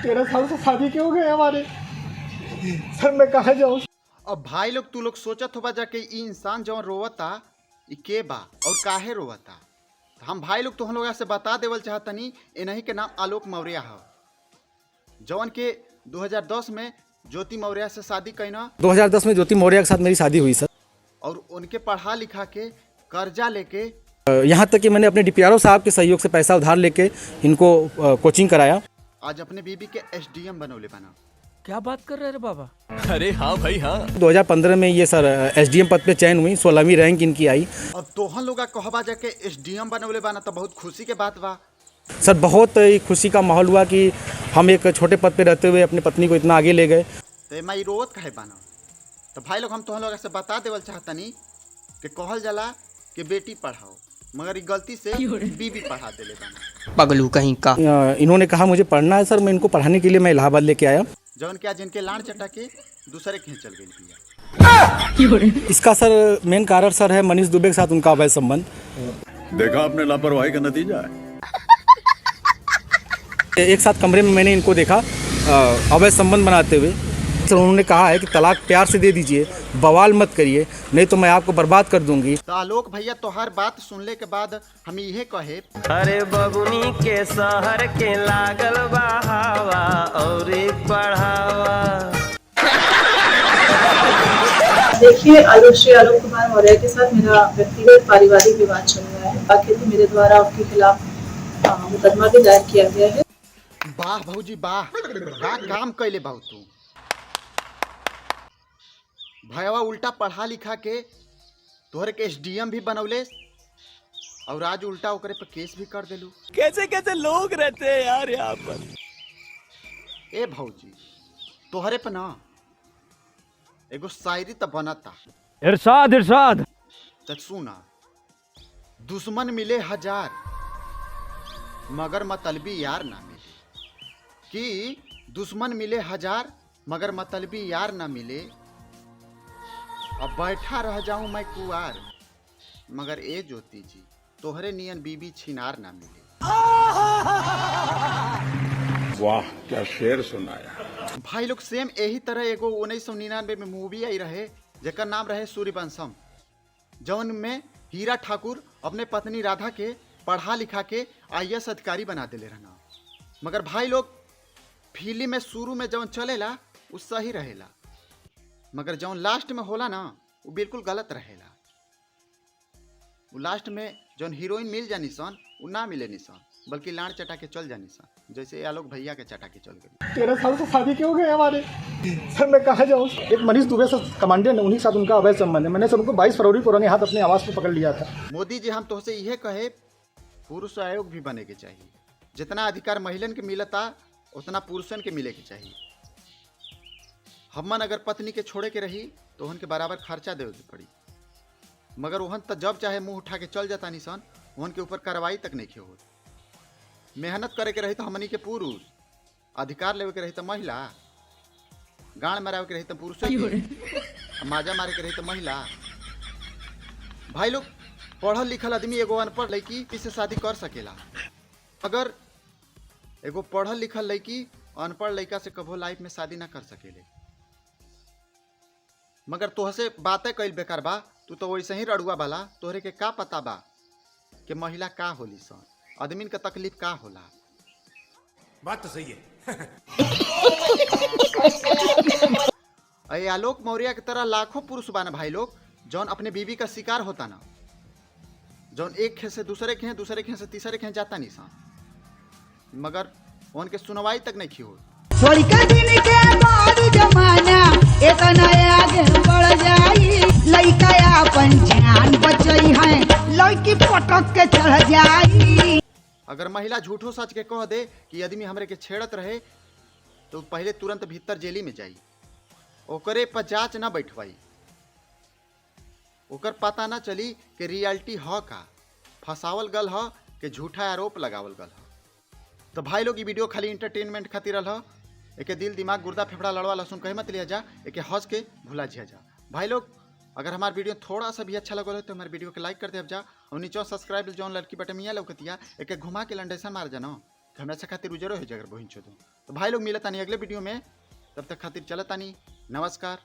13 साल से शादी क्यों गए हमारे। सर मैं कहाँ जाऊँ। अब भाई लोग तू लोग सोचत होबा जाके ई इंसान जवन रोवता ई के बा और काहे रोवता। तो हम भाई लोग तो हम लोग से बता देवल चाहतनी इन्हीं के नाम आलोक मौर्य है, जवन के 2010 में ज्योति मौर्य से शादी कैना। 2010 में ज्योति मौर्य के साथ मेरी शादी हुई सर। और उनके पढ़ा लिखा के कर्जा लेके यहाँ तक कि मैंने अपने डीपीआरओ साहब के सहयोग से पैसा उधार लेके इनको कोचिंग कराया। आज अपने बीबी के एसडीएम बनौले बना। क्या बात कर रहे हैं बाबा। अरे हाँ भाई हाँ। 2015 में ये सर एसडीएम पद पे चयन हुई, 16वीं रैंक इनकी आई। अब तोहन लोग कहबा जाके एसडीएम बनौले बना तो बहुत खुशी के बात बा। सर बहुत ही खुशी का माहौल हुआ कि हम एक छोटे पद पे रहते हुए अपनी पत्नी को इतना आगे ले गए। तो माई रोवत कहे बना। तो भाई लोग हम तोहन लोग से बता देवल चाहतनी कि कहल जाला कि बेटी पढ़ाओ, मगर गलती से बीबी पढ़ा देले बना। पगलू कहीं का। इन्होंने कहा मुझे पढ़ना है सर, मैं इनको पढ़ाने के लिए मैं इलाहाबाद लेके आया। जौन क्या जिनके लाड़ चटा के दूसरे कहीं चल गई। इसका सर मेन कारण सर है मनीष दुबे के साथ उनका अवैध संबंध। देखा आपने लापरवाही का नतीजा है। एक साथ कमरे में मैंने इनको देखा अवैध संबंध बनाते हुए। सर उन्होंने कहा है कि तलाक प्यार से दे दीजिए, बवाल मत करिए, नहीं तो मैं आपको बर्बाद कर दूंगी। तो आलोक भैया तो हर बात सुनने के बाद हम यही कहे अरे बबुनी के शहर के लागल बहावा और पढ़ावा। देखिए आलोक कुमार मौर्य के साथ मेरा व्यक्तिगत पारिवारिक विवाद चल रहा है। बाकी तो मेरे द्वारा उनके खिलाफ मुकदमा भी दायर किया गया है। वाह भौजी वाह, का काम कैले बहु तू। भैया उल्टा पढ़ा लिखा के तोहरे के एसडीएम भी बनौले और आज उल्टा ओकरे पे केस भी कर देलू। कैसे कैसे लोग रहते हैं यार यहाँ पर। ए भौजी तोहरे पे ना एगो शायरी तो बनता। इरशाद इरशाद। तो सुना, दुश्मन मिले हजार मगर मतलबी यार ना मिले। कि दुश्मन मिले हजार मगर मतलबी यार ना मिले। अब बैठा रह जाऊं मैं कुआर मगर ए ज्योति जी तोहरे नियन बीबी छिनार ना मिले। वाह क्या शेर सुनाया। भाई लोग सेम यही तरह एगो 1999 में मूवी आई रहे जेकर नाम रहे सूर्यवंशम, जौन में हीरा ठाकुर अपने पत्नी राधा के पढ़ा लिखा के आईएएस अधिकारी बना देले रहना। मगर भाई लोग फिल्म में शुरू में जौन चलेला वो सही रहेला, मगर जौन लास्ट में होला ना वो बिल्कुल गलत रहेला। वो लास्ट में जौन हीरोइन मिल जानी सन वो ना मिले निसन, बल्कि लाड़ चटा के चल जानी सन, जैसे आलोक भैया के चटा के चल गई। 13 साल से शादी क्यों गए हमारे। सर मैं कहाँ जाऊँ। एक मनीष दुबे से कमांडेंट है, उन्हीं के साथ उनका अवैध संबंध है। मैंने सर उनको 22 फरवरी को रंगे हाथ अपने आवास पर पकड़ लिया था। मोदी जी हम तुमसे यह कहे पुरुष आयोग भी बने के चाहिए। जितना अधिकार महिलन के मिलता उतना पुरुषन के मिले के चाहिए। हमन अगर पत्नी के छोड़े के रही तो उनके बराबर खर्चा देवे के पड़ी, मगर वहन तो जब चाहे मुंह उठा के चल जाता निसन, वहन के ऊपर कार्रवाई तक नहीं हो। मेहनत करे के रही तो हमनी के पुरुष, अधिकार लेवे के रही तो महिला, गाड़ मरावे के रही तो पुरुष, माजा मारे के रही तो महिला। भाई लोग पढ़ल लिखल आदमी एगो अनपढ़ लड़की किससे शादी कर सकेला, अगर एगो पढ़ल लिखल लड़की अनपढ़ लड़का से कभो लाइफ में शादी ना कर सकेले। मगर तोहसे बातें कैल बेकार बा, तू तो वैसे ही रड़ुआ वाला। तोहरे के का पता बा कि महिला का होली सन, आदमी का तकलीफ का होला। बात तो सही है। अरे आलोक मौर्य की तरह लाखों पुरुष बाना भाई लोग, जौन अपने बीवी का शिकार होता ना, जौन एक खेत से दूसरे खेत, दूसरे खेत से तीसरे खेत जाता नहीं सन, मगर उनके सुनवाई तक नहीं हो। अगर महिला झूठो सच के कह दे कि आदमी हमरे के छेड़त रहे तो पहले तुरंत भीतर जेली में जाई, ओकरे पर जांच ना बैठवाई, ओकर पता ना चली कि रियलिटी ह का फसावल गल ह कि झूठा आरोप लगावल गल ह। तो भाई लोग ये वीडियो खाली इंटरटेनमेंट खातिर रहा। एके दिल दिमाग गुर्दा फेफड़ा लड़वा लहसुन कहीं मत लिया जा, एके हंस के भुला जिया जा। भाई लोग अगर हमारा वीडियो थोड़ा सा भी अच्छा लगा तो हमारे वीडियो को लाइक कर दे जा, और नीचे सब्सक्राइब जौन लड़की बटन मिया लौकतिया एके घुमा के लंडेसन मार जाना। हमेशा खातिर उजरो है जगह बहिन चोदो। तो भाई लोग मिलता नहीं अगले वीडियो में, तब तक खातिर चलता नहीं। नमस्कार।